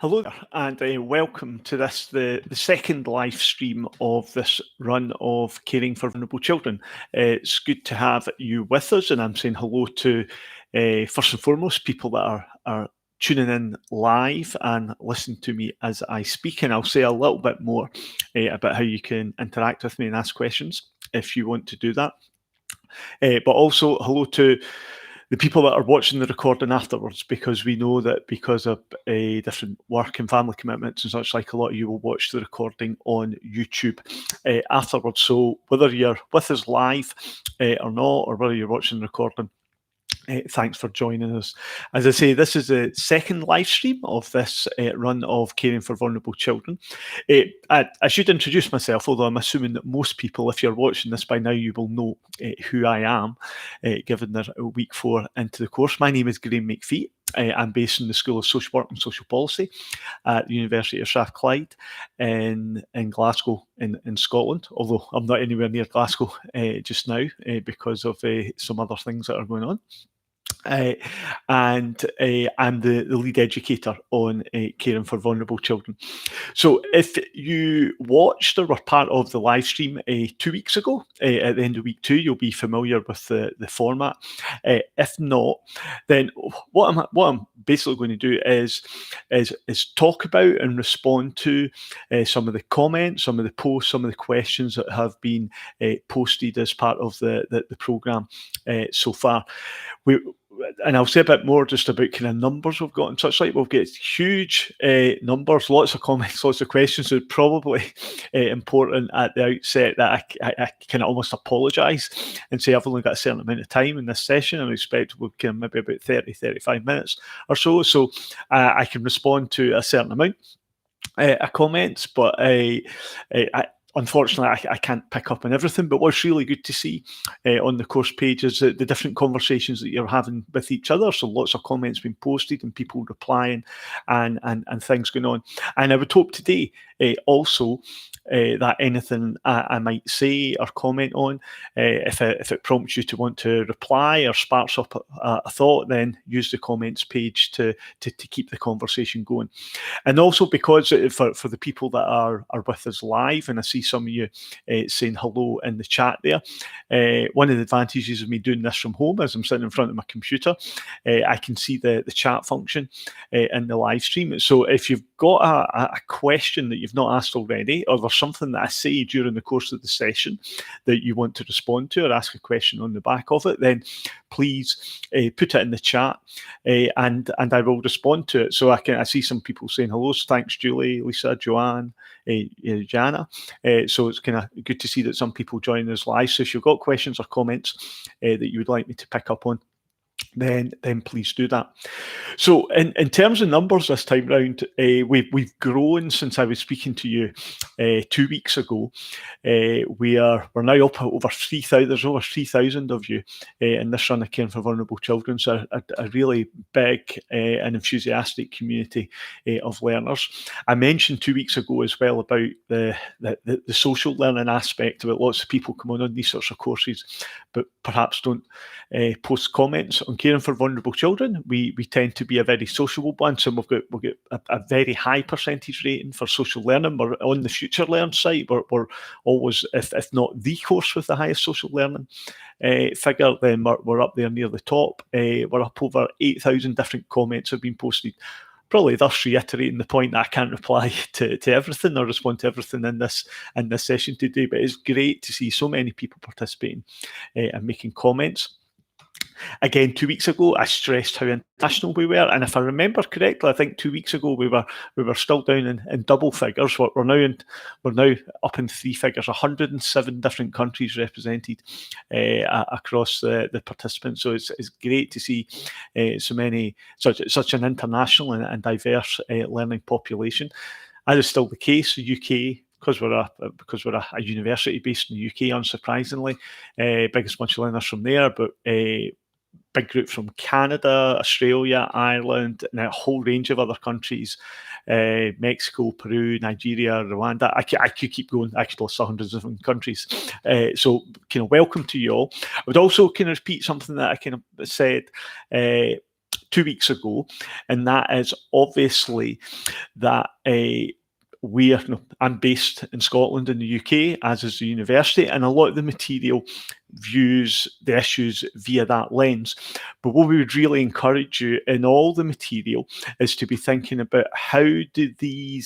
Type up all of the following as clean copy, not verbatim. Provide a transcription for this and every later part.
Hello there, and welcome to the second live stream of this run of Caring for Vulnerable Children. It's good to have you with us, and I'm saying hello to, first and foremost, people that are tuning in live and listening to me as I speak, and I'll say a little bit more about how you can interact with me and ask questions if you want to do that. But also hello to the people that are watching the recording afterwards, because we know that because of different work and family commitments and such, like, a lot of you will watch the recording on YouTube afterwards. So whether you're with us live or not, or whether you're watching the recording, thanks for joining us. As I say, this is the second live stream of this run of Caring for Vulnerable Children. I should introduce myself, although I'm assuming that most people, if you're watching this by now, you will know who I am, given they're week 4 into the course. My name is Graham McPhee. I'm based in the School of Social Work and Social Policy at the University of Strathclyde in Glasgow in Scotland, although I'm not anywhere near Glasgow just now because of some other things that are going on. And I'm the lead educator on Caring for Vulnerable Children. So if you watched or were part of the live stream 2 weeks ago, at the end of week 2, you'll be familiar with the format. If not, then what I'm basically going to do is talk about and respond to some of the comments, some of the posts, some of the questions that have been posted as part of the programme so far. And I'll say a bit more just about kind of numbers we've got and such like. We'll get huge numbers, lots of comments, lots of questions. So it's probably important at the outset that I kind of almost apologise and say I've only got a certain amount of time in this session. I expect we'll kind of maybe about 30, 35 minutes or so. So I can respond to a certain amount of comments, but unfortunately, I can't pick up on everything, but what's really good to see on the course page is the different conversations that you're having with each other. So lots of comments being posted and people replying and things going on. And I would hope today also that anything I might say or comment on, if it prompts you to want to reply or sparks up a thought, then use the comments page to keep the conversation going. And also because for the people that are with us live, and I see some of you saying hello in the chat there, one of the advantages of me doing this from home is I'm sitting in front of my computer. I can see the chat function in the live stream. So if you've got a question that you've not asked already, or there's something that I say during the course of the session that you want to respond to or ask a question on the back of it, then please put it in the chat and I will respond to it. So I see some people saying hello. Thanks, Julie, Lisa, Joanne, Jana. So it's kind of good to see that some people join us live. So if you've got questions or comments that you would like me to pick up on, then please do that. So in terms of numbers this time round, we've grown since I was speaking to you 2 weeks ago. We're now up at over 3,000. There's over 3,000 of you in this run of Caring for Vulnerable Children. So a really big and enthusiastic community of learners. I mentioned 2 weeks ago as well about the social learning aspect of it. Lots of people come on these sorts of courses, but perhaps don't post comments on Caring for Vulnerable Children. We tend to be a very sociable bunch, and we'll get a very high percentage rating for social learning. We're on the Future Learn site. We're always, if not the course with the highest social learning figure, then we're up there near the top. We're up over 8,000 different comments have been posted. Probably thus reiterating the point that I can't reply to everything or respond to everything in this session today, but it's great to see so many people participating and making comments. Again, 2 weeks ago, I stressed how international we were, and if I remember correctly, I think 2 weeks ago we were still down in double figures. We're now up in 3 figures, 107 different countries represented across the participants. So it's great to see such an international and diverse learning population. As is still the case, the UK. Because we're a university based in the UK, unsurprisingly, biggest bunch of learners from there, but big group from Canada, Australia, Ireland, and a whole range of other countries, Mexico, Peru, Nigeria, Rwanda. I could keep going. I could list hundreds of different countries. So kind of welcome to you all. I would also kind of repeat something that I kind of said 2 weeks ago, and that is obviously that I'm based in Scotland in the UK, as is the university, and a lot of the material views the issues via that lens. But what we would really encourage you in all the material is to be thinking about how do the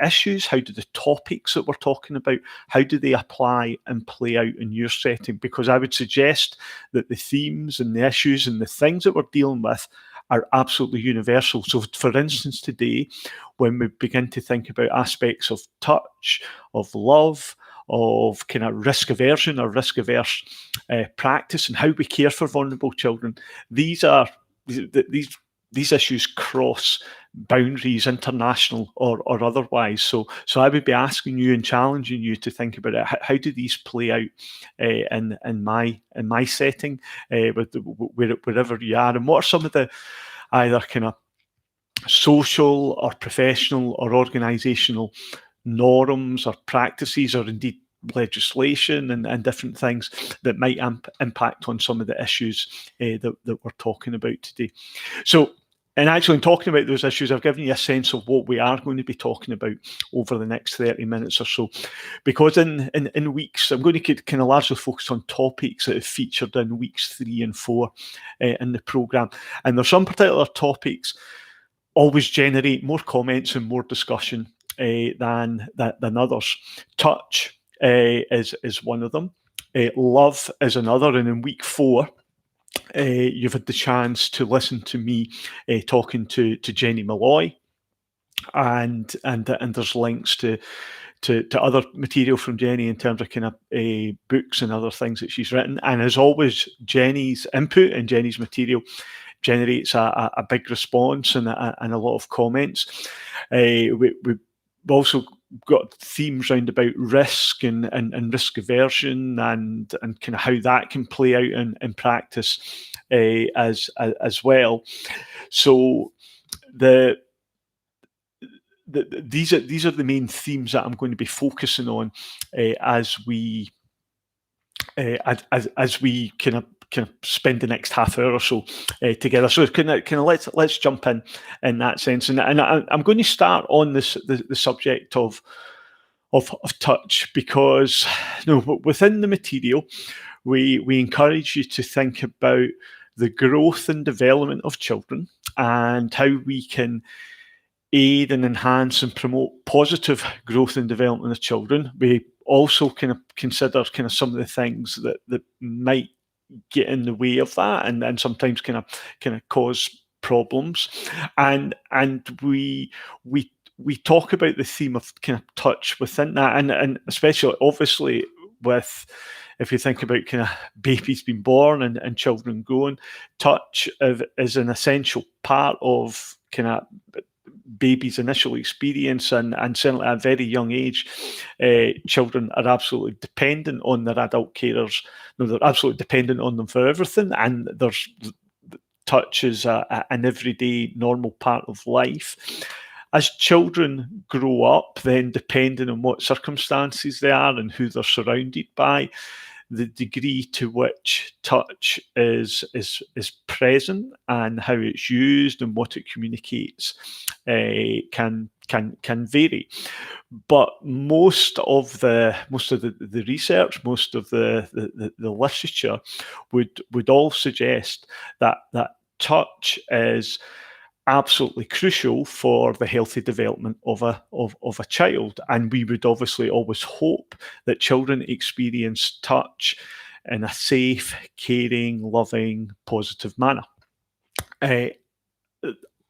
issues, how do the topics that we're talking about, how do they apply and play out in your setting? Because I would suggest that the themes and the issues and the things that we're dealing with are absolutely universal. So, for instance, today, when we begin to think about aspects of touch, of love, of kind of risk aversion or risk averse practice, and how we care for vulnerable children, these issues cross boundaries, international or otherwise. So I would be asking you and challenging you to think about it. How do these play out in my setting, wherever you are, and what are some of the either kind of social or professional or organisational norms or practices, or indeed legislation and different things that might impact on some of the issues that we're talking about today. So, and actually, in talking about those issues, I've given you a sense of what we are going to be talking about over the next 30 minutes or so. Because in weeks, I'm going to kind of largely focus on topics that have featured in weeks 3 and 4 in the programme. And there's some particular topics always generate more comments and more discussion than others. Touch is one of them. Love is another. And in week 4, you've had the chance to listen to me talking to Jenny Malloy, and there's links to other material from Jenny in terms of kind of books and other things that she's written. And as always, Jenny's input and Jenny's material generates a big response and a lot of comments. We've also got themes round about risk and risk aversion and kind of how that can play out in practice as well. So these are the main themes that I'm going to be focusing on as we kind of spend the next half hour or so together. So kind of let's jump in that sense, and I'm going to start on the subject of touch, because within the material we encourage you to think about the growth and development of children and how we can aid and enhance and promote positive growth and development of children. We also kind of consider kind of some of the things that might get in the way of that and sometimes kind of cause problems, and we talk about the theme of kind of touch within that, and especially obviously with, if you think about kind of babies being born and children growing, touch is an essential part of kind of baby's initial experience, and certainly at a very young age, children are absolutely dependent on their adult carers. They're absolutely dependent on them for everything, and there's touch is an everyday normal part of life. As children grow up, then depending on what circumstances they are and who they're surrounded by, the degree to which touch is present and how it's used and what it communicates can vary. But most of the research, most of the literature would all suggest that touch is absolutely crucial for the healthy development of a child, and we would obviously always hope that children experience touch in a safe, caring, loving, positive manner.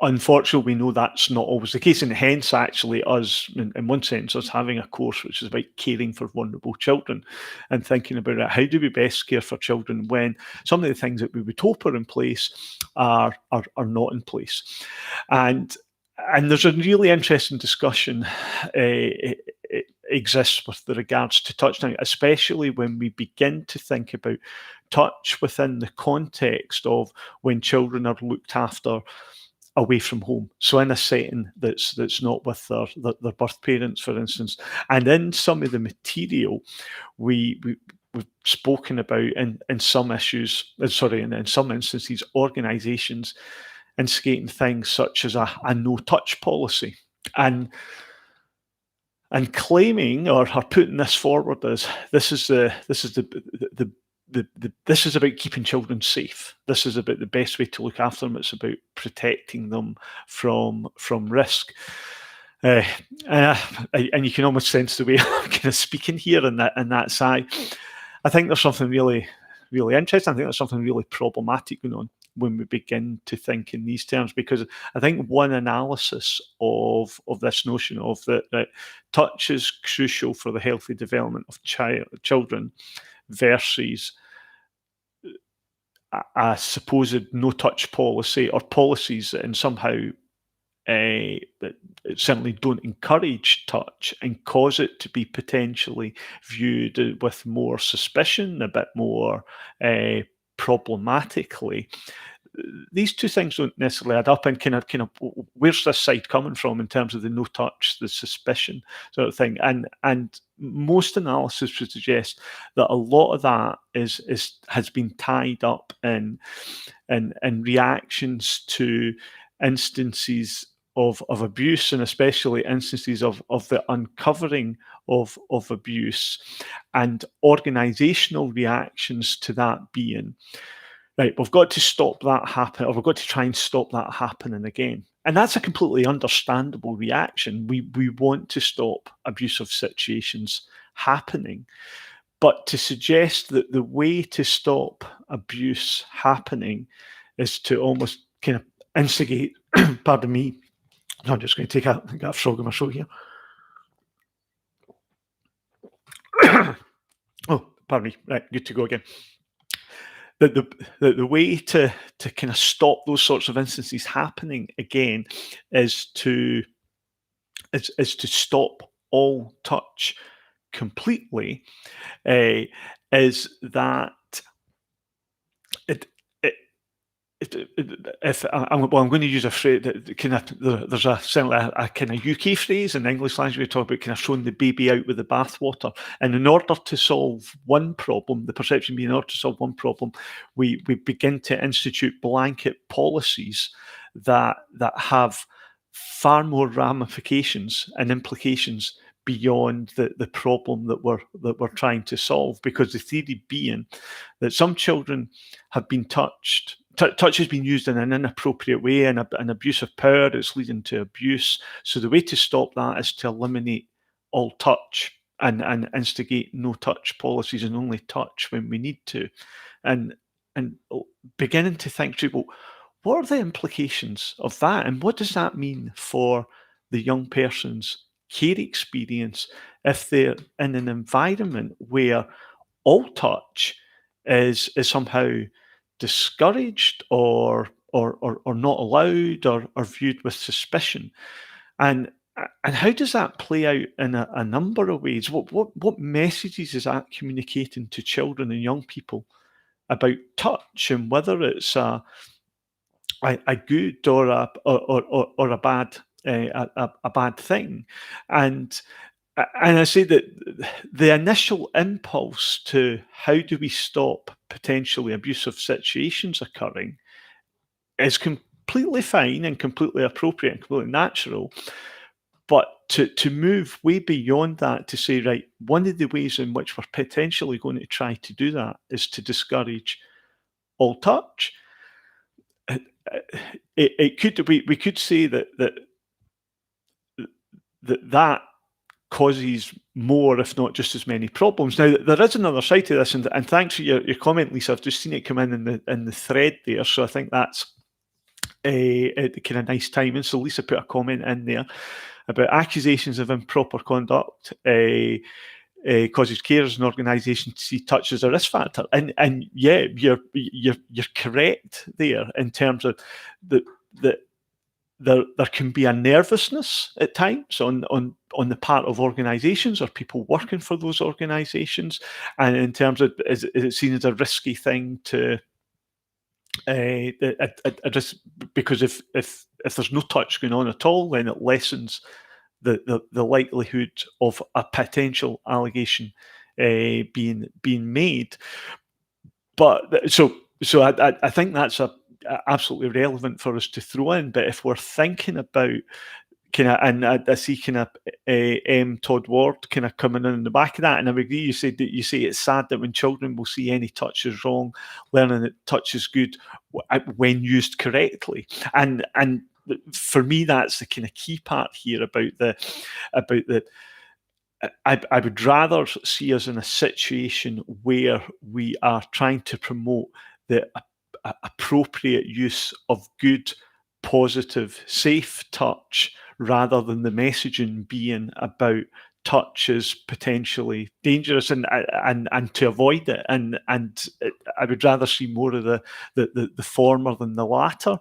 Unfortunately, we know that's not always the case, and hence actually us, in one sense, us having a course which is about caring for vulnerable children and thinking about it. How do we best care for children when some of the things that we would hope are in place are not in place? And there's a really interesting discussion exists with regards to touch now, especially when we begin to think about touch within the context of when children are looked after away from home, so in a setting that's not with their birth parents, for instance. And in some of the material, we we've spoken about in some issues, in some instances, organisations instigating things such as a no-touch policy, and claiming or putting this forward as this is this is about keeping children safe. This is about the best way to look after them. It's about protecting them from risk. And you can almost sense the way I'm kind of speaking here in that side. I think there's something really, really interesting. I think there's something really problematic going on when we begin to think in these terms, because I think one analysis of this notion of that touch is crucial for the healthy development of children versus a supposed no-touch policy or policies that somehow that certainly don't encourage touch and cause it to be potentially viewed with more suspicion, a bit more problematically. These two things don't necessarily add up, and kind of where's this side coming from in terms of the no touch, the suspicion sort of thing, and most analysis would suggest that a lot of that has been tied up in reactions to instances of abuse, and especially instances of the uncovering of abuse, and organisational reactions to that being, right, we've got to stop that happen, or we've got to try and stop that happening again. And that's a completely understandable reaction. We want to stop abusive situations happening. But to suggest that the way to stop abuse happening is to almost kind of instigate, pardon me, I'm just going to take a frog in my throat here. Oh, pardon me. Right, good to go again. The way to kind of stop those sorts of instances happening again is to stop all touch completely. Is that I'm going to use a phrase that kind of there's certainly a kind of UK phrase in English language we talk about kind of throwing the baby out with the bathwater. And in order to solve one problem, the perception being in order to solve one problem, we begin to institute blanket policies that have far more ramifications and implications beyond the problem that we're trying to solve. Because the theory being that some children have been touched. Touch has been used in an inappropriate way, and an abuse of power is leading to abuse. So the way to stop that is to eliminate all touch and instigate no touch policies and only touch when we need to. And beginning to think through, well, what are the implications of that? And what does that mean for the young person's care experience if they're in an environment where all touch is somehow discouraged or not allowed or viewed with suspicion, and how does that play out in a number of ways? What messages is that communicating to children and young people about touch, and whether it's a good or a bad a bad thing? And I say that the initial impulse to how do we stop potentially abusive situations occurring is completely fine and completely appropriate and completely natural. But to move way beyond that, to say, right, one of the ways in which we're potentially going to try to do that is to discourage all touch. We could say that causes more, if not just as many problems. Now, there is another side to this, and thanks for your comment, Lisa. I've just seen it come in the thread there, so I think that's a kind of nice timing. So Lisa put a comment in there about accusations of improper conduct causes carers and organisations to see touch as a risk factor, and yeah, you're correct there in terms of there can be a nervousness at times on the part of organisations or people working for those organisations, and in terms of is it seen as a risky thing to just because if there's no touch going on at all, then it lessens the likelihood of a potential allegation being made. But so I think that's absolutely relevant for us to throw in. But if we're thinking about kind of, and I see kind of Todd Ward kind of coming in the back of that, and I agree. You say it's sad that when children will see any touch is wrong, learning that touch is good when used correctly, and for me that's the kind of key part here about the. I would rather see us in a situation where we are trying to promote the appropriate use of good, positive, safe touch rather than the messaging being about touch is potentially dangerous and to avoid it. And I would rather see more of the former than the latter.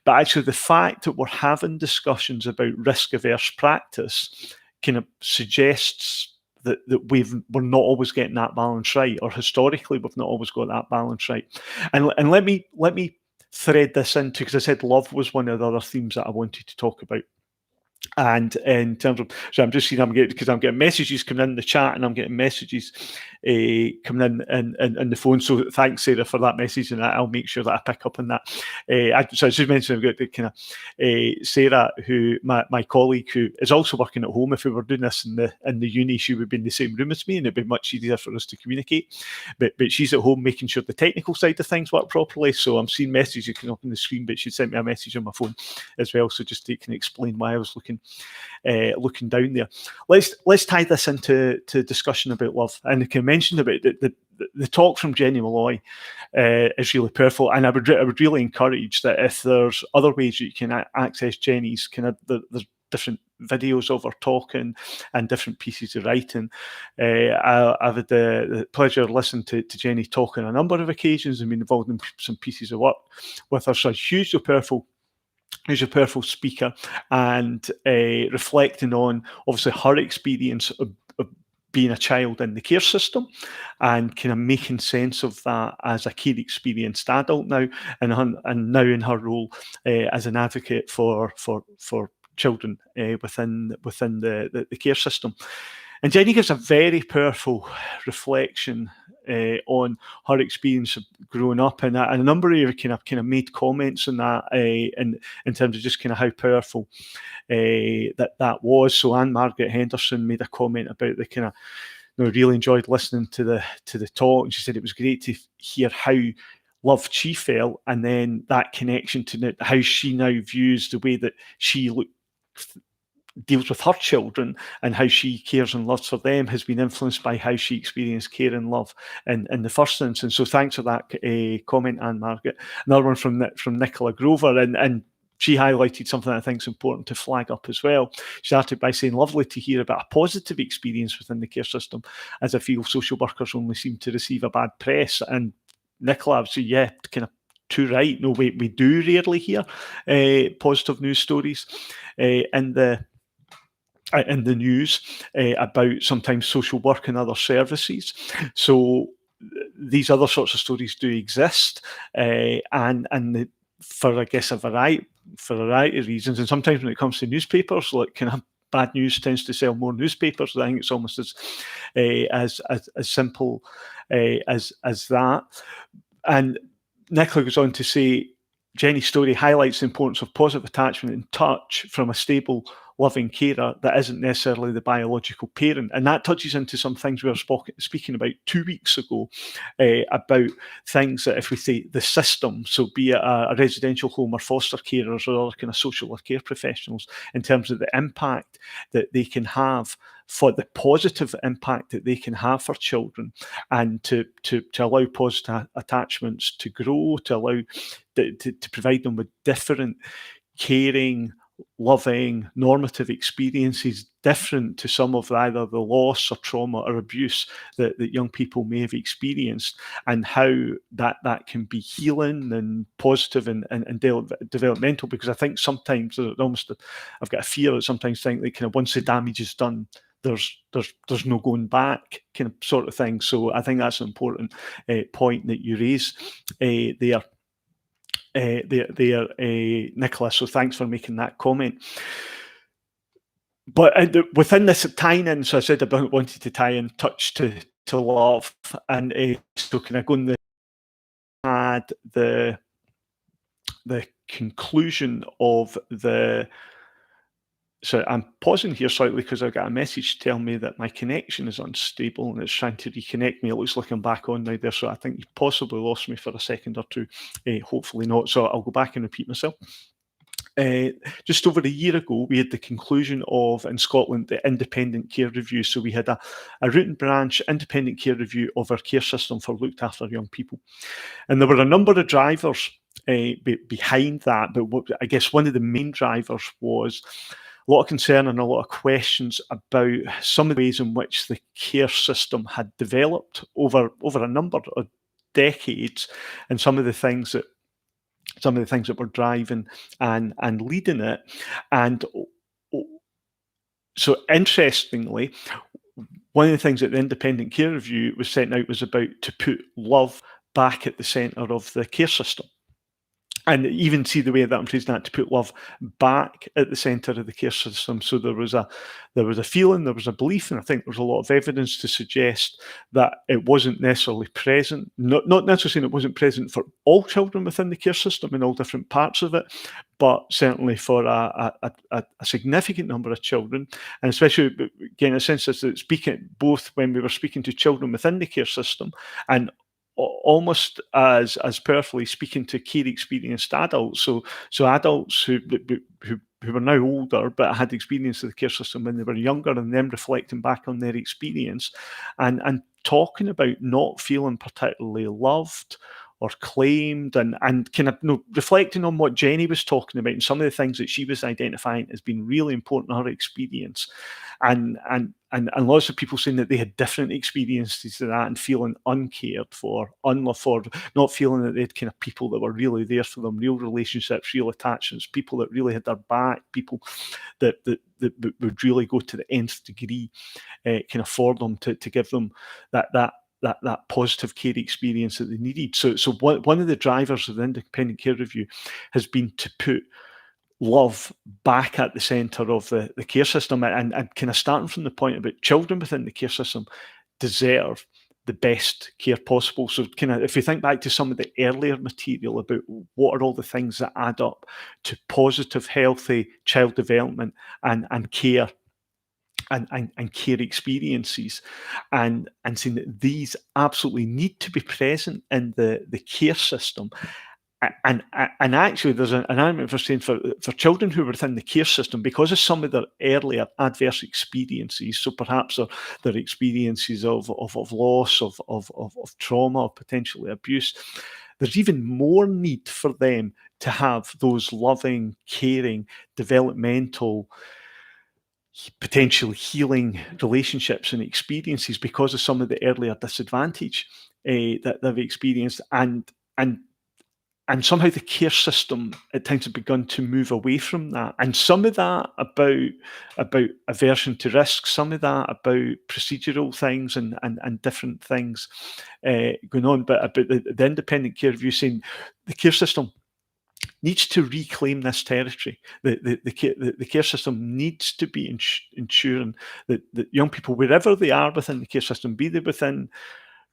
But actually, the fact that we're having discussions about risk-averse practice kind of suggests that we're not always getting that balance right, or historically we've not always got that balance right. And let me thread this into, because I said love was one of the other themes that I wanted to talk about. And in terms of, so I'm just seeing, I'm getting messages coming in the chat, and I'm getting messages coming in the phone. So thanks, Sarah, for that message, and I'll make sure that I pick up on that. So I just mentioned I've got the kind of Sarah, who my colleague, who is also working at home. If we were doing this in the uni, she would be in the same room as me, and it'd be much easier for us to communicate. But she's at home making sure the technical side of things work properly. So I'm seeing messages coming up on the screen, but she sent me a message on my phone as well. So just to kind of explain why I was looking down there. Let's tie this into discussion about love. And I can mention about the talk from Jenny Malloy is really powerful, and I would really encourage that if there's other ways you can access Jenny's kind of there's different videos of her talking and different pieces of writing. I've had the pleasure of listening to Jenny talk on a number of occasions and been involved in some pieces of work with her. So hugely powerful. Who's a powerful speaker, and reflecting on obviously her experience of being a child in the care system and kind of making sense of that as a care experienced adult now, and now in her role as an advocate for children within the care system. And Jenny gives a very powerful reflection on her experience of growing up, and a number of you kind of made comments on that in terms of just kind of how powerful that was. So Anne Margaret Henderson made a comment about the kind of, really enjoyed listening to the talk, and she said it was great to hear how loved she felt, and then that connection to how she now views the way that she deals with her children and how she cares and loves for them has been influenced by how she experienced care and love in the first instance. So thanks for that comment, Anne Margaret. Another one from Nicola Grover, and she highlighted something that I think is important to flag up as well. She started by saying, lovely to hear about a positive experience within the care system, as I feel social workers only seem to receive a bad press. And Nicola, so yeah, kind of too right. No, we do rarely hear positive news stories in the news about sometimes social work and other services. So these other sorts of stories do exist, and for, I guess, a variety of reasons. And sometimes when it comes to newspapers, like kind of bad news tends to sell more newspapers. I think it's almost as simple as that. And Nicola goes on to say, Jenny's story highlights the importance of positive attachment and touch from a stable, loving carer that isn't necessarily the biological parent. And that touches into some things we were speaking about 2 weeks ago, about things that, if we say the system, so be it a residential home or foster carers or other kind of social or care professionals, in terms of the impact that they can have, for the positive impact that they can have for children, and to allow positive attachments to grow, to allow to provide them with different caring, loving, normative experiences different to some of either the loss or trauma or abuse that young people may have experienced, and how that can be healing and positive and developmental. Because I think sometimes I've got a fear that sometimes think that kind of once the damage is done, there's no going back, kind of sort of thing. So I think that's an important point that you raise there. Nicola, so thanks for making that comment. But within this tying in, so I said I wanted to tie in touch to to love, and so kind of going had the conclusion of the. So I'm pausing here slightly because I've got a message telling me that my connection is unstable and it's trying to reconnect me. It looks like I'm back on now there, so I think you possibly lost me for a second or two. Hopefully not. So I'll go back and repeat myself. Just over a year ago, we had the conclusion of, in Scotland, the independent care review. So we had a root and branch independent care review of our care system for looked after young people. And there were a number of drivers behind that, but I guess one of the main drivers was a lot of concern and a lot of questions about some of the ways in which the care system had developed over a number of decades, and some of the things that were driving and leading it. And so interestingly, one of the things that the independent care review was setting out was about to put love back at the centre of the care system. And even see the way that I'm phrasing that, to put love back at the centre of the care system. So there was a feeling, there was a belief, and I think there's a lot of evidence to suggest that it wasn't necessarily present. Not necessarily it wasn't present for all children within the care system in all different parts of it, but certainly for a significant number of children, and especially getting a sense that speaking both when we were speaking to children within the care system and almost as powerfully speaking to care experienced adults, so adults who were now older but had experience of the care system when they were younger, and them reflecting back on their experience and talking about not feeling particularly loved or claimed, and kind of reflecting on what Jenny was talking about and some of the things that she was identifying as being really important in her experience, and lots of people saying that they had different experiences of that and feeling uncared for, unloved for, not feeling that they had kind of people that were really there for them, real relationships, real attachments, people that really had their back, people that would really go to the nth degree kind of for them to give them that positive care experience that they needed. So one of the drivers of the independent care review has been to put love back at the centre of the care system, and kind of starting from the point about children within the care system deserve the best care possible. So kind of if we think back to some of the earlier material about what are all the things that add up to positive, healthy child development and care, and care experiences, and saying that these absolutely need to be present in the care system. And actually, there's an argument for saying for children who were within the care system, because of some of their earlier adverse experiences, so perhaps their experiences of loss, of trauma, of potentially abuse, there's even more need for them to have those loving, caring, developmental, potentially healing relationships and experiences because of some of the earlier disadvantage that they've experienced, and somehow the care system at times has begun to move away from that. And some of that about aversion to risk, some of that about procedural things and different things going on. But about the independent care review saying the care system needs to reclaim this territory. The care system needs to be ensuring that young people, wherever they are within the care system, be they within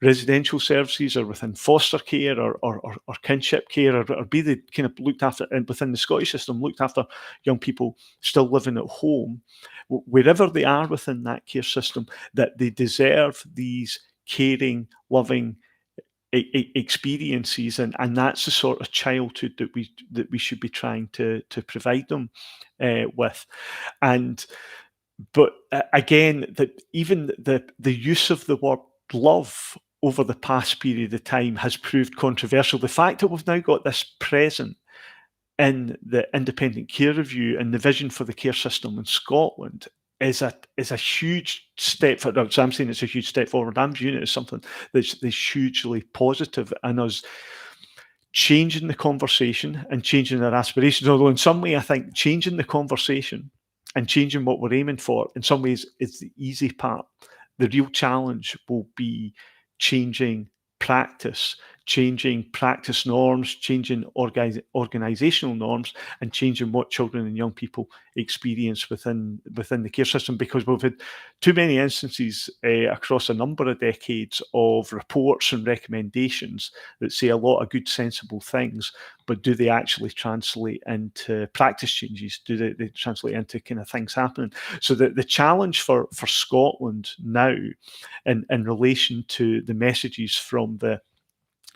residential services or within foster care or kinship care, or be they kind of looked after within the Scottish system, looked after young people still living at home, wherever they are within that care system, that they deserve these caring, loving experiences, and that's the sort of childhood that we should be trying to provide them with. But again, that even the use of the word love over the past period of time has proved controversial. The fact that we've now got this present in the independent care review and the vision for the care system in Scotland is a huge step forward. So I'm saying it's a huge step forward. I'm viewing it as something that's hugely positive in us changing the conversation and changing our aspirations. Although in some way I think changing the conversation and changing what we're aiming for in some ways is the easy part. The real challenge will be changing practice, changing practice norms, changing organisational norms, and changing what children and young people experience within the care system. Because we've had too many instances across a number of decades of reports and recommendations that say a lot of good, sensible things, but do they actually translate into practice changes? Do they translate into kind of things happening? So the challenge for Scotland now in relation to the messages from the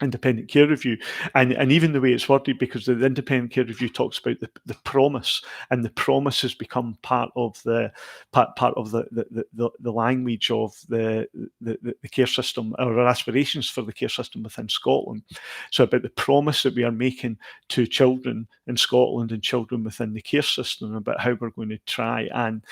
independent care review, and even the way it's worded, because the independent care review talks about the promise, and the promise has become part of the language of the care system, or our aspirations for the care system within Scotland. So about the promise that we are making to children in Scotland and children within the care system about how we're going to try and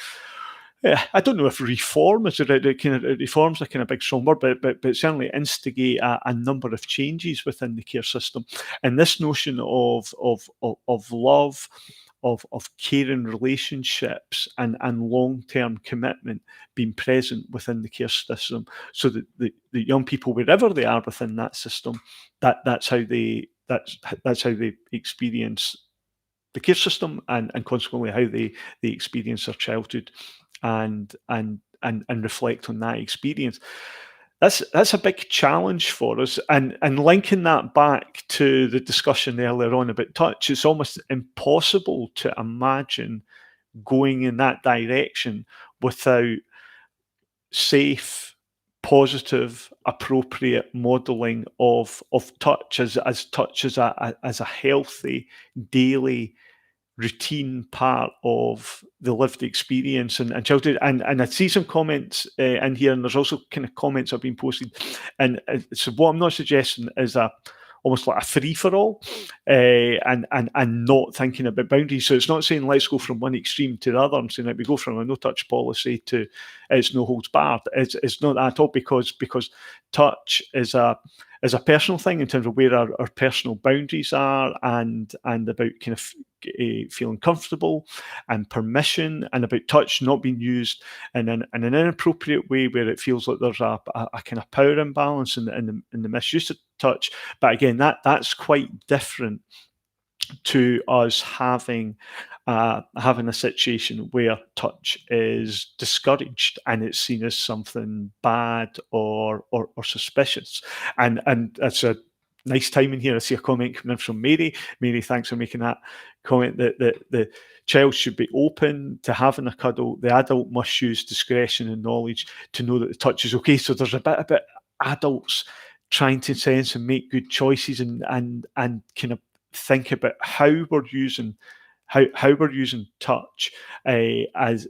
I don't know if reform is reform's a kind of big strong word, but certainly instigate a number of changes within the care system. And this notion of love, of caring relationships and long-term commitment being present within the care system, so that the young people, wherever they are within that system, that's how they experience the care system, and consequently how they experience their childhood and reflect on that experience. That's a big challenge for us. And linking that back to the discussion earlier on about touch, it's almost impossible to imagine going in that direction without safe, positive, appropriate modelling of touch as touch as a healthy daily routine part of the lived experience and childhood. And I see some comments in here, and there's also kind of comments that have been posted. And so what I'm not suggesting is almost like a free-for-all and not thinking about boundaries. So it's not saying let's go from one extreme to the other. I'm saying that we go from a no-touch policy to it's no holds barred. It's not that at all, because touch is a personal thing in terms of where our personal boundaries are, and about kind of feeling comfortable and permission, and about touch not being used in an inappropriate way where it feels like there's a kind of power imbalance in the misuse of touch. But again, that's quite different to us having a situation where touch is discouraged and it's seen as something bad or suspicious. And that's a nice time in here. I see a comment coming in from Mary. Mary, thanks for making that comment, that the child should be open to having a cuddle. The adult must use discretion and knowledge to know that the touch is okay. So there's a bit about adults trying to sense and make good choices and kind of think about how we're using touch and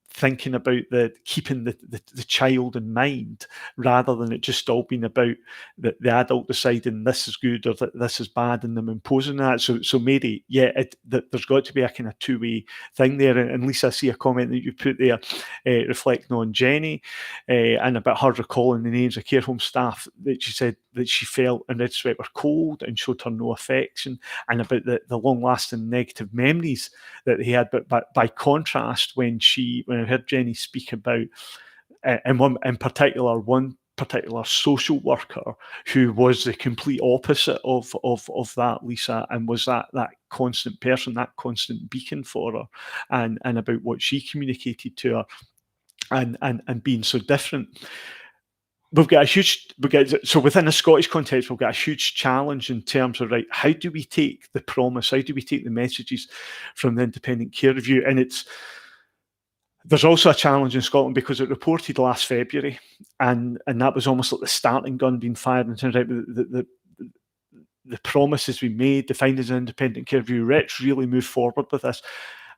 thinking about keeping the child in mind, rather than it just all being about the adult deciding this is good or that this is bad and them imposing that. So Mary, yeah, there's got to be a kind of two-way thing there. And Lisa, I see a comment that you put there reflecting on Jenny and about her recalling the names of care home staff that she said that she felt in red sweat were cold and showed her no affection, and about the long-lasting negative memories that he had. But by contrast, when I heard Jenny speak about, in particular, one particular social worker who was the complete opposite of that, Lisa, and was that constant person, that constant beacon for her, and about what she communicated to her, and being so different. So within a Scottish context, we've got a huge challenge in terms of, right, how do we take the promise, how do we take the messages from the independent care review? And there's also a challenge in Scotland because it reported last February, and that was almost like the starting gun being fired in terms of the promises we made, the findings of the independent care review. Let's really move forward with this.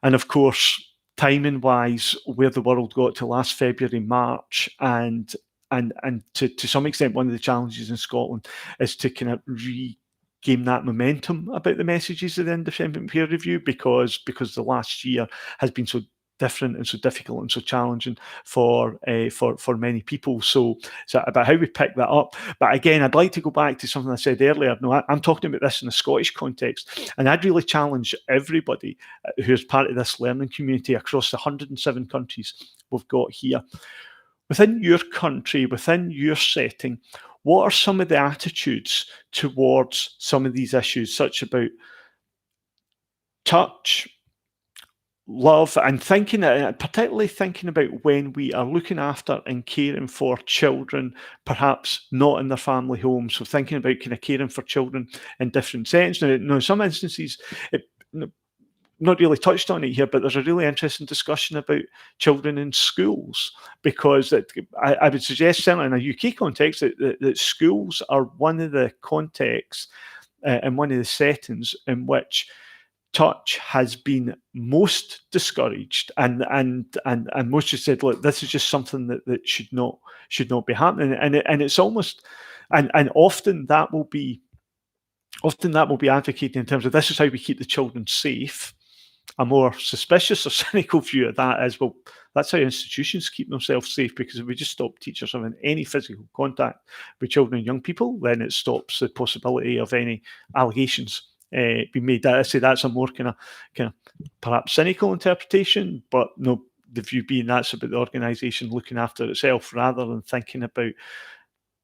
And of course, timing-wise, where the world got to last February, March, and to some extent, one of the challenges in Scotland is to kind of regain that momentum about the messages of the independent peer review, because the last year has been so different and so difficult and so challenging for many people. So about how we pick that up. But again, I'd like to go back to something I said earlier. No, I'm talking about this in a Scottish context, and I'd really challenge everybody who is part of this learning community across the 107 countries we've got here. Within your country, within your setting, what are some of the attitudes towards some of these issues, such about touch, love, and thinking, particularly thinking about when we are looking after and caring for children, perhaps not in their family homes. So thinking about kind of caring for children in different settings. Now in some instances, it, not really touched on it here, but there's a really interesting discussion about children in schools, because I would suggest, certainly in a UK context, that schools are one of the contexts and one of the settings in which touch has been most discouraged, and most just said, look, this is just something that should not be happening, and it's almost, and often that will be advocated in terms of, this is how we keep the children safe. A more suspicious or cynical view of that is, well, that's how institutions keep themselves safe, because if we just stop teachers having any physical contact with children and young people, then it stops the possibility of any allegations being made. I say that's a more kind of perhaps cynical interpretation, but no, the view being that's about the organisation looking after itself, rather than thinking about,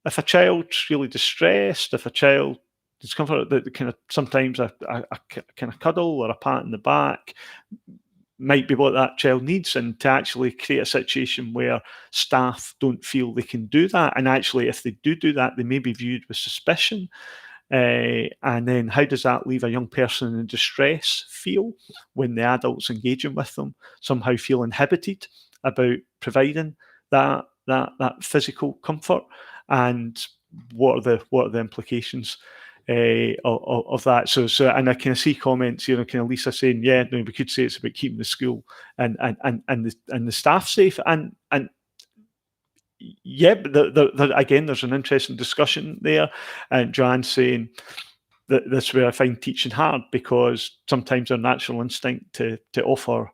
if a child's really distressed, if a child discomfort, that kind of sometimes a kind of cuddle or a pat in the back might be what that child needs, and to actually create a situation where staff don't feel they can do that, and actually if they do that, they may be viewed with suspicion. And then how does that leave a young person in distress feel when the adults engaging with them somehow feel inhibited about providing that physical comfort, and what are the implications of that? So and I kind of see comments, kind of Lisa saying, yeah, no, we could say it's about keeping the school and the staff safe, and yeah, but again, there's an interesting discussion there, and Joanne saying that this is where I find teaching hard, because sometimes our natural instinct to offer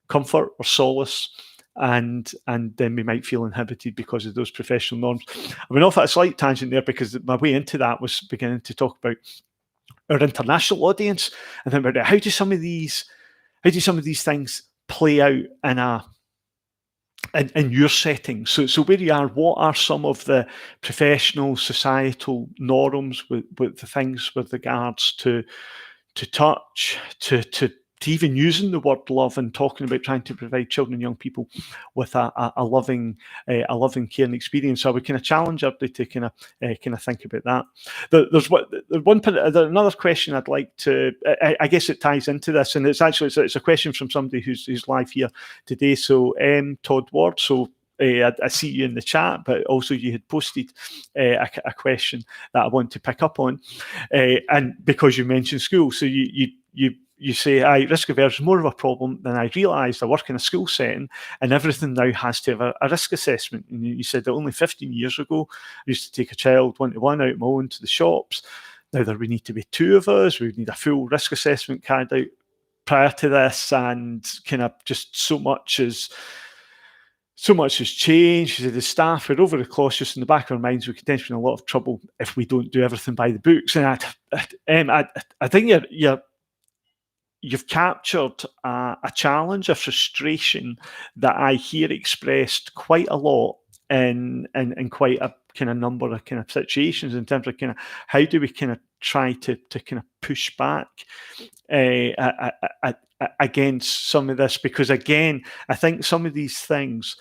comfort or solace, and then we might feel inhibited because of those professional norms. I went off at a slight tangent there, because my way into that was beginning to talk about our international audience, and then about how do some of these things play out in your setting. So where you are, what are some of the professional societal norms with the things with regards to touch, to even using the word love, and talking about trying to provide children and young people with a loving caring experience. So I would kind of challenge everybody to kind of think about that. There's another question I'd like to. I guess it ties into this, and it's a question from somebody who's live here today. So Todd Ward. So I see you in the chat, but also you had posted a question that I want to pick up on, and because you mentioned school, so you say, risk aversion is more of a problem than I realised. I work in a school setting, and everything now has to have a risk assessment. And you said that only 15 years ago, I used to take a child one-to-one out my own to the shops. Now there would need to be two of us. We would need a full risk assessment carried out prior to this, and kind of just so much has changed. The staff are overly cautious. In the back of our minds, we could end up in a lot of trouble if we don't do everything by the books. And I think you've captured a challenge, a frustration that I hear expressed quite a lot in quite a kind of number of kind of situations, in terms of kind of how do we kind of try to kind of push back against some of this, because again, I think some of these things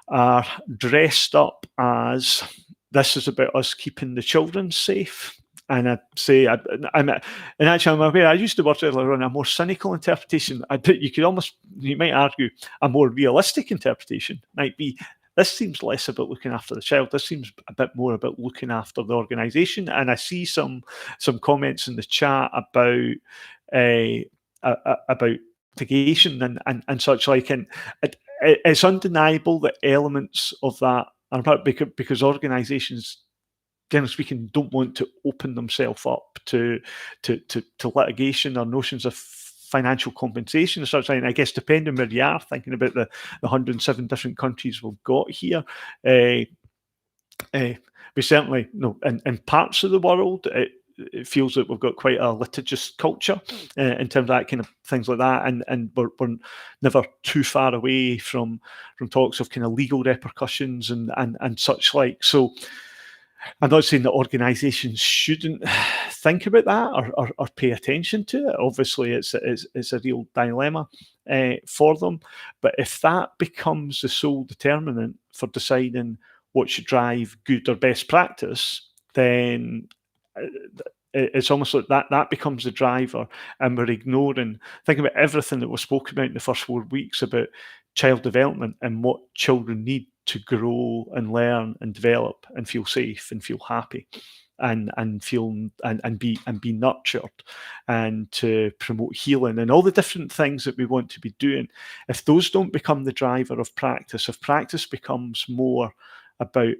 are dressed up as, this is about us keeping the children safe. And I'd say, I'm aware, I used the word earlier on, a more cynical interpretation. You might argue a more realistic interpretation might be, this seems less about looking after the child. This seems a bit more about looking after the organisation. And I see some comments in the chat about litigation and such like. And it's undeniable that elements of that are about, because organisations, generally speaking, don't want to open themselves up to litigation or notions of financial compensation or such. And I guess depending where you are, thinking about the 107 different countries we've got here, we certainly know in parts of the world it feels that we've got quite a litigious culture in terms of that kind of things like that, and we're never too far away from talks of kind of legal repercussions and such like. So I'm not saying that organisations shouldn't think about that or pay attention to it. Obviously, it's a real dilemma for them. But if that becomes the sole determinant for deciding what should drive good or best practice, then it's almost like that becomes the driver, and we're ignoring, thinking about everything that was spoken about in the first 4 weeks about child development and what children need to grow and learn and develop and feel safe and feel happy and feel and be nurtured, and to promote healing and all the different things that we want to be doing. If those don't become the driver of practice, if practice becomes more about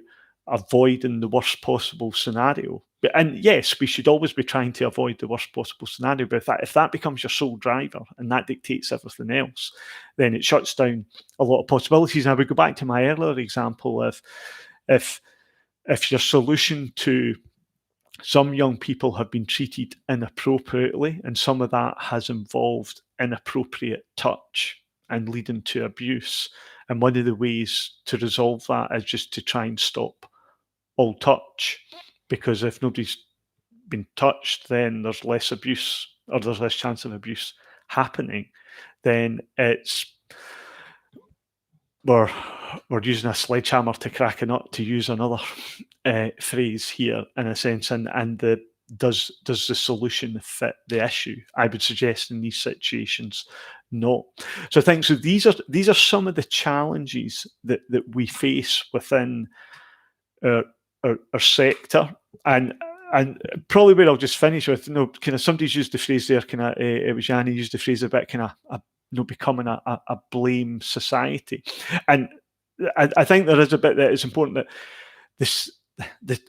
avoiding the worst possible scenario, and yes, we should always be trying to avoid the worst possible scenario, but if that becomes your sole driver and that dictates everything else, then it shuts down a lot of possibilities. And I would go back to my earlier example of if your solution to some young people have been treated inappropriately, and some of that has involved inappropriate touch and leading to abuse. And one of the ways to resolve that is just to try and stop all touch, because if nobody's been touched, then there's less abuse, or there's less chance of abuse happening. Then we're using a sledgehammer to crack a nut, to use another phrase here, in a sense, and does the solution fit the issue? I would suggest in these situations, no. So I think these are some of the challenges that we face within our sector, and probably where I'll just finish with, kind of, somebody's used the phrase there, kind of, it was Yanni used the phrase about kind of becoming a blame society, and I think there is a bit that it's important that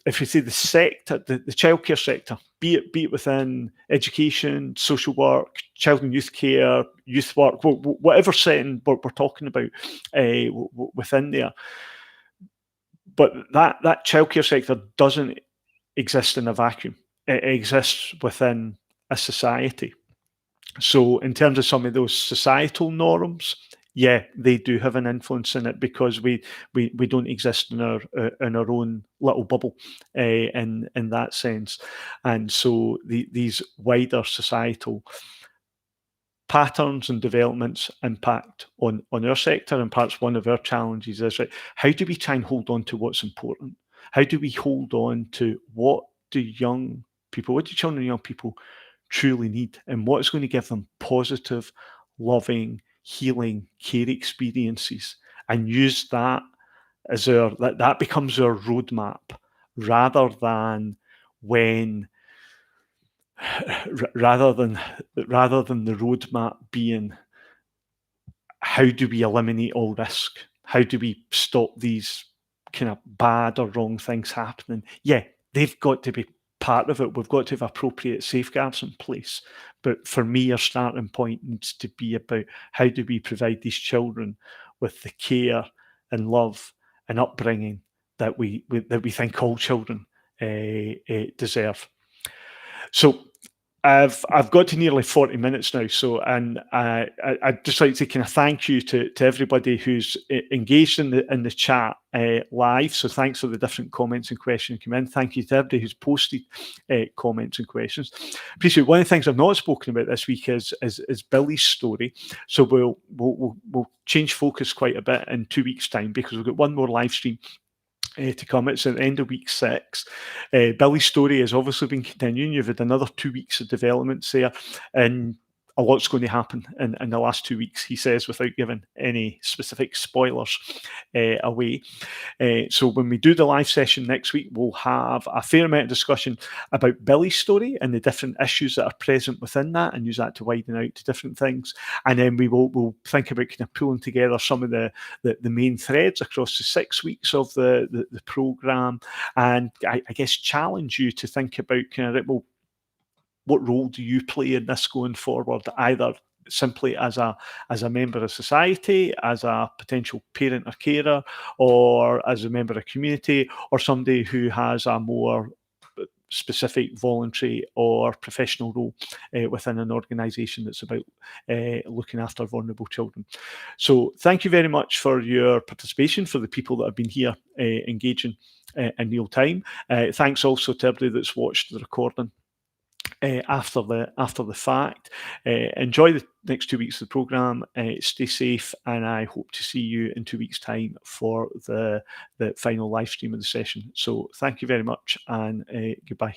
if we say the sector, the childcare sector, be it within education, social work, child and youth care, youth work, whatever setting we're talking about within there, but that childcare sector doesn't exist in a vacuum. It exists within a society. So in terms of some of those societal norms, yeah, they do have an influence in it, because we don't exist in our own little bubble in that sense. And so these wider societal patterns and developments impact on our sector, and perhaps one of our challenges is, right, how do we try and hold on to what's important? How do we hold on to what do children and young people truly need, and what's going to give them positive, loving, healing care experiences, and use that as that becomes our roadmap, rather than the roadmap being, how do we eliminate all risk? How do we stop these kind of bad or wrong things happening? Yeah, they've got to be part of it. We've got to have appropriate safeguards in place. But for me, our starting point needs to be about, how do we provide these children with the care and love and upbringing that we think all children deserve. So I've got to nearly 40 minutes now, so, and I'd just like to kind of thank you to everybody who's engaged in the chat live. So thanks for the different comments and questions come in. Thank you to everybody who's posted comments and questions. Appreciate. One of the things I've not spoken about this week is Billy's story. So we'll change focus quite a bit in 2 weeks' time, because we've got one more live stream to come. It's at the end of week 6. Billy's story has obviously been continuing. You've had another 2 weeks of developments there, and a lot's going to happen in the last 2 weeks, he says, without giving any specific spoilers away. So when we do the live session next week, we'll have a fair amount of discussion about Billy's story and the different issues that are present within that, and use that to widen out to different things. And then we'll think about kind of pulling together some of the main threads across the 6 weeks of the programme, and I guess challenge you to think about kind of, well, what role do you play in this going forward, either simply as a member of society, as a potential parent or carer, or as a member of community, or somebody who has a more specific voluntary or professional role within an organisation that's about looking after vulnerable children. So thank you very much for your participation, for the people that have been here engaging in real time. Thanks also to everybody that's watched the recording after the fact. Enjoy the next 2 weeks of the programme, stay safe, and I hope to see you in 2 weeks' time for the final live stream of the session. So thank you very much, and goodbye.